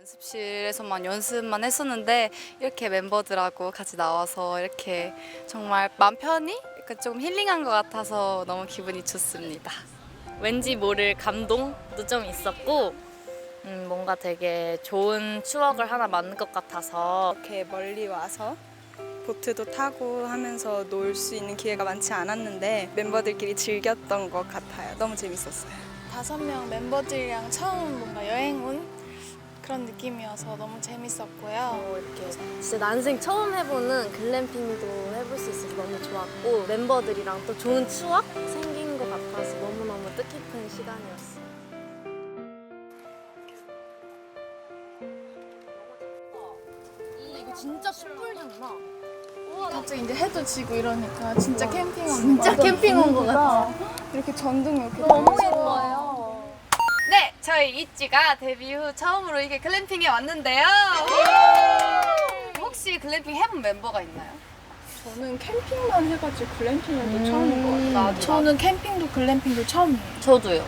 연습실에서만 연습만 했었는데 이렇게 멤버들하고 같이 나와서 이렇게 정말 마음 편히 조금 힐링한 것 같아서 너무 기분이 좋습니다. 왠지 모를 감동도 좀 있었고 뭔가 되게 좋은 추억을 하나 만든 것 같아서 이렇게 멀리 와서 보트도 타고 하면서 놀 수 있는 기회가 많지 않았는데 멤버들끼리 즐겼던 것 같아요. 너무 재밌었어요. 5명 멤버들이랑 처음 뭔가 여행 온 그런 느낌이어서 너무 재밌었고요. 이렇게 진짜 난생 처음 해보는 글램핑도 해볼 수 있어서 너무 좋았고 멤버들이랑 또 좋은 추억 생긴 것 같아서 너무너무 뜻깊은 시간이었어요. 이거 진짜 숯불향 나. 갑자기 이제 해도 지고 이러니까 진짜 캠핑 온 진짜 캠핑 온 것 같아. 이렇게 전등 이렇게 너무 달아서 예뻐요. 네, 저희 있지가 데뷔 후 처음으로 이게 글램핑에 왔는데요. 혹시 글램핑 해본 멤버가 있나요? 저는 캠핑만 해가지고 글램핑은 또 처음인 것 같아요. 저는 캠핑도 글램핑도 처음이에요. 저도요.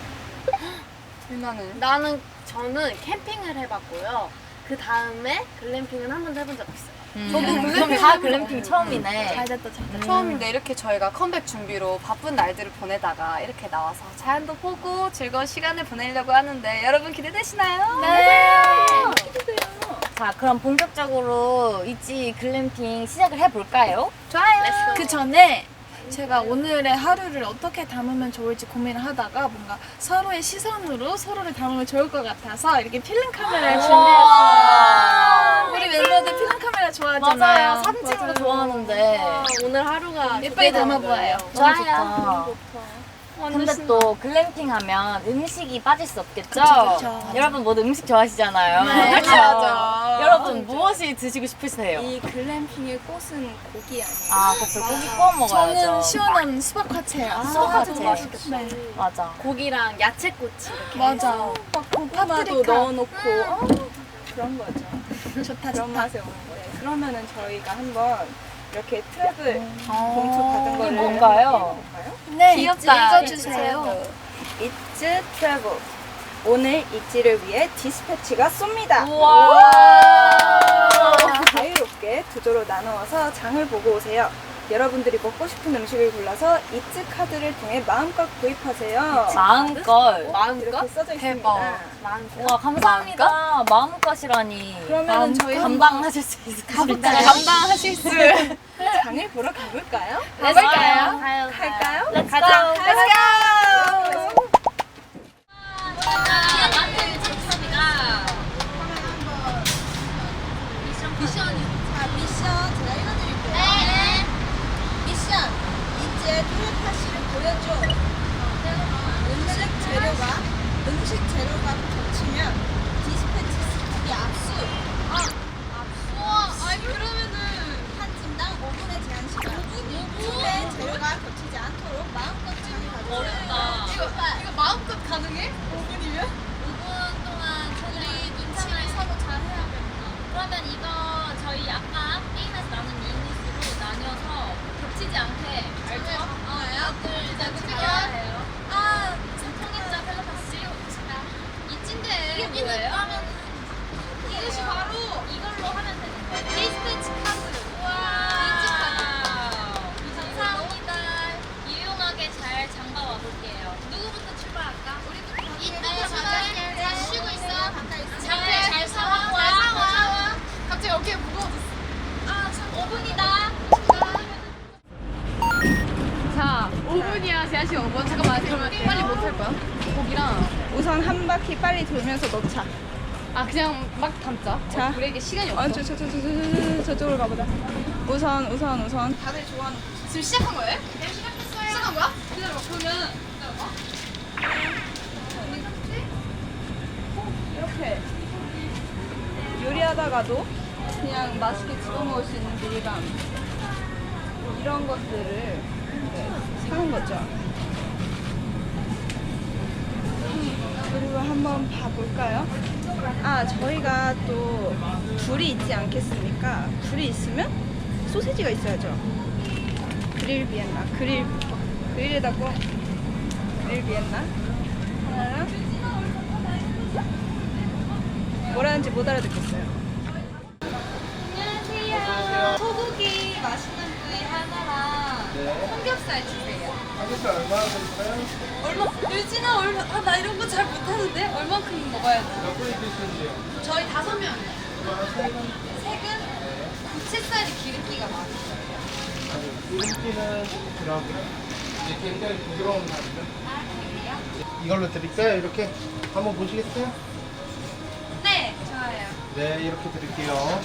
유나는? 저는 캠핑을 해봤고요. 그 다음에 글램핑은 한 번도 해본 적 없어요. 저도 그럼 다 글램핑 처음이네. 잘 됐다 잘 됐다. 처음인데 이렇게 저희가 컴백 준비로 바쁜 날들을 보내다가 이렇게 나와서 자연도 보고 즐거운 시간을 보내려고 하는데 여러분 기대되시나요? 네. 자, 그럼 본격적으로 있지 글램핑 시작을 해볼까요? 좋아요. 그 전에 제가 오늘의 하루를 어떻게 담으면 좋을지 고민을 하다가 뭔가 서로의 시선으로 서로를 담으면 좋을 것 같아서 이렇게 필름 카메라를 준비했어요. 우리 멤버들 필름 카메라 좋아하잖아요. 맞아요. 사진 찍는 거 맞아요. 좋아하는데 오늘 하루가 예쁘게 담아보아요. 좋아요. 근데 또 글램핑 하면 음식이 빠질 수 없겠죠? 그쵸. 여러분 모두 음식 좋아하시잖아요. 네, 그렇죠? 맞아. 여러분 무엇이 드시고 싶으세요? 이 글램핑의 꽃은 고기 아니에요? 아, 그쵸. 고기 구워 먹어야죠. 저는 시원한 수박 화채요. 수박 화채. 맛있겠다. 네. 맞아. 고기랑 야채꼬치 이렇게. 맞아. 막 고구마도 파프리카. 넣어놓고 그런 거죠. 좋다 그런 좋다. 맛에 오는 거예요. 그러면은 저희가 한번 이렇게 트랩을 봉투 받은 거를 이게 뭔가요? 해볼까요? 네, 귀엽다. 읽어주세요. It's travel. 오늘 있지를 위해 디스패치가 쏩니다. 우와. 자유롭게 두 조로 나누어서 장을 보고 오세요. 여러분들이 먹고 싶은 음식을 골라서 이츠 카드를 통해 마음껏 구입하세요. 마음껏. 이렇게 써져 있습니다. 우와, 감사합니다. 마음껏이라니. 그러면은 저희 감당하실 수 있을까요? 감당하실 수. 장을 보러 가볼까요? 가볼까요? 갈까요? Let's go. 미션 이제 텔레파시를 보여줘. 음식 재료가 겹치면 디스패치 스킵이 압수. 아니 그러면은 한 팀당 5분의 제한 시간. 5분? 재료가 겹치지 않도록 마음껏 장을 가져요. 어렵다. 이거 마음껏 가능해? 5분이면? 5분 동안 우리 눈치를 서로 잘 해야겠다. 그러면 이거 저희 아까 게임에서 나눈 유닛으로 나뉘어서 겹치지 않게 알죠? 이것들 이제 잘해야 해요. 통했자 텔레파시. 이찐데 이게 뭐예요? 이것이 바로 이걸로 하면 되는 거예요. 디스패치 카드. 이지 카드. 감사합니다. 유용하게 잘 장봐와 볼게요. 누구부터 출발할까? 우리부터. 이때부터 출발해. 다 쉬고 있어. 장을 잘 사와. 갑자기 어깨 무거워졌어. 참 5분이다. 자, 5분이야. 제한 시간 5분. 잠깐만. 그러면 빨리 못 할 거야? 고기랑. 우선 한 바퀴 빨리 돌면서 넣자. 아, 그냥 막 담자. 자. 우리에게 시간이 없어. 저쪽으로 가보자. 우선. 다들 좋아하는 지금 시작한 거예요? 네, 시작했어요. 시작한 거야? 기다려봐. 그러면 이렇게 요리하다가도 그냥 맛있게 집어 먹을 수 있는 밀감 이런 것들을 사는 거죠. 그리고 한번 봐볼까요? 저희가 또 불이 있지 않겠습니까? 불이 있으면 소세지가 있어야죠. 그릴 비엔나, 그릴에다 꼭 그릴 비엔나 하나랑 뭐라는지 못 알아듣겠어요. 안녕하세요. 소고기 맛있는 부위 하나랑 삼겹살 주세요. 삼겹살 얼마나 드릴까요? 유진아 나 이런 거 잘 못하는데 얼만큼 먹어야 돼? 몇 분이 드시는지요? 저희 5명이요. 색은 부채살이 기름기가 많아요. 기름기는 그럼 이게 굉장히 부드러운 살이죠. 이걸로 드릴까요? 이렇게 한번 보시겠어요? 네, 좋아요. 네, 이렇게 드릴게요.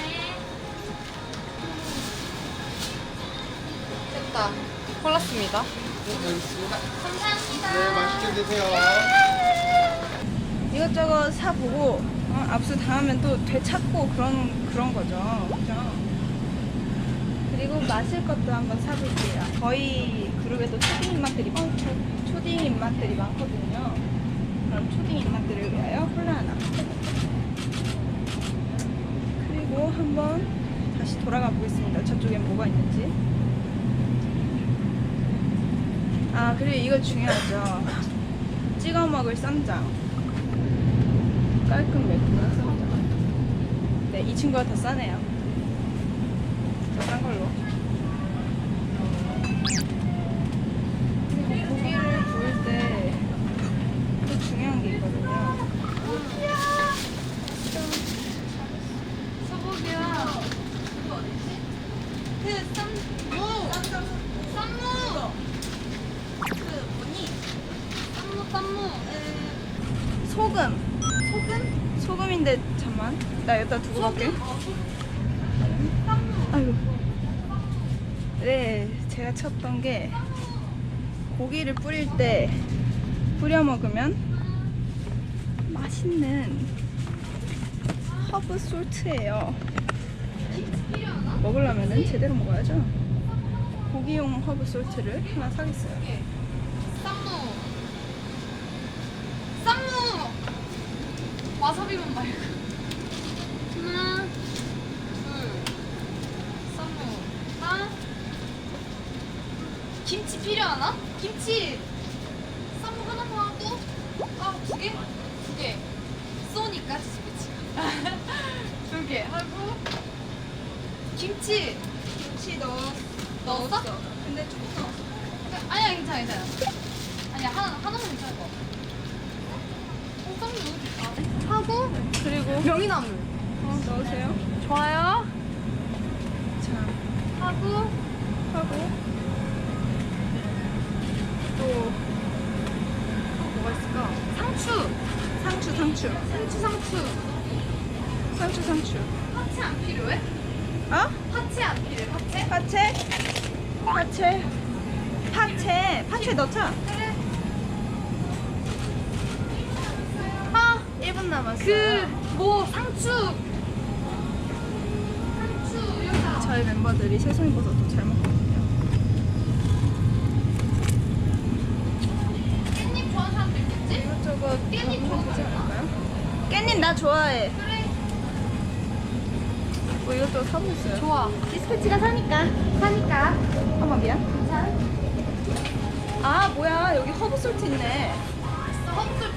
됐다. 골랐습니다. 감사합니다. 네, 맛있게 드세요. 이것저것 사보고 압수 당하면 또 되찾고 그런 거죠. 그죠? 그리고 마실 것도 한번 사볼게요. 저희 그룹에도 초딩 입맛들이 많거든요. 그럼 초딩 입맛들을 위하여 콜라 하나. 그리고 한번 다시 돌아가 보겠습니다. 저쪽엔 뭐가 있는지. 아, 그리고 이거 중요하죠. 찍어 먹을 쌈장. 깔끔 매콤한 쌈장. 네, 이 친구가 더 싸네요. 더 싼 걸로. 그리고 고기를 구울 때 또 중요한 게 있거든요. 소고기랑 그거 어디지? 그 쌈무. 그 뭐니? 쌈무. 소금. 소금인데 잠만. 나 여기다 두고 갈게. 아이고. 네, 제가 쳤던 게 고기를 뿌릴 때 뿌려 먹으면 맛있는 허브 솔트예요. 먹으려면은 제대로 먹어야죠. 고기용 허브 솔트를 하나 사겠어요. 쌈무. 와사비만 말고. 하나, 둘. 쌈무. 하나. 김치 필요하나? 김치. 쌈무 하나만 하고. 두 개? 두 개. 쏘니까 그치. 두 개 하고. 김치 넣었어? 근데 조금 넣었어. 아니야 괜찮아. 아니야 하나만 괜찮을 것 같아. 쌈무 너무 좋다. 하고 그리고 명이나물 넣으세요. 좋아요. 자, 하고 하고 또 뭐가 있을까? 상추. 상추. 파채 안 필요해? 어? 파채 안 필요해? 파채? 파채 넣자. 그래. 1분 남았어요. 상추 여기다. 저희 멤버들이 새송이버섯도 잘 먹거든요. 깻잎 좋아하는 사람도 있겠지? 이것저것 깻잎 되지 좋아하나? 않을까요? 깻잎 나 좋아해. 그래. 뭐 이것저것 사고 있어요. 좋아. 디스패치가 사니까. 어머 미안. 괜찮아? 아 뭐야 여기 허브 솔트 있네. 허브솔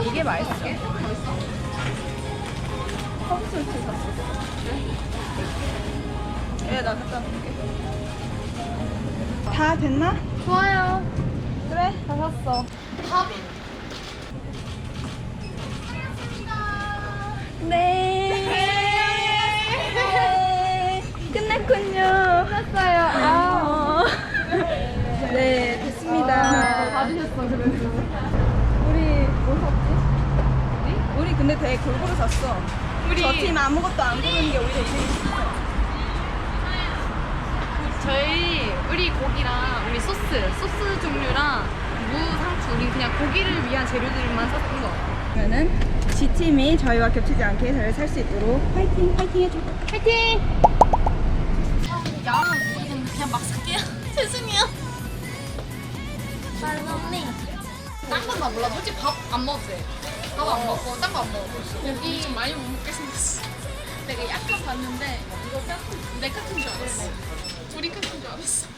이게 맛있어. 멋있어? 허브 솔트 샀어. 예, 나 갖다 놓을게. 다 됐나? 좋아요. 그래, 다 샀어. 밥이. 네. 끝났군요. 끝났어요. 네, 됐습니다. 받으셨어 그래도. 우리 뭐 샀지? 우리 근데 되게 골고루 샀어. 저 팀 아무것도 안 고르는 게 오히려 이득이 있어. 우리 고기랑 우리 소스 종류랑 무, 상추, 우리 그냥 고기를 위한 재료들만 샀던 거. 그러면은 G팀이 저희와 겹치지 않게 잘 살 수 있도록 파이팅 해줘. 양은 그냥 막 살게요. 죄송해요. 딴 건 다 몰라. 솔직히 밥 안 먹어도 돼. 밥 안 먹고 딴 거 안 먹어. 여기 좀 많이 못 먹게 생겼어. 내가 약간 봤는데 이거 내 같은 줄 알았어. 우리 같은 줄 알았어.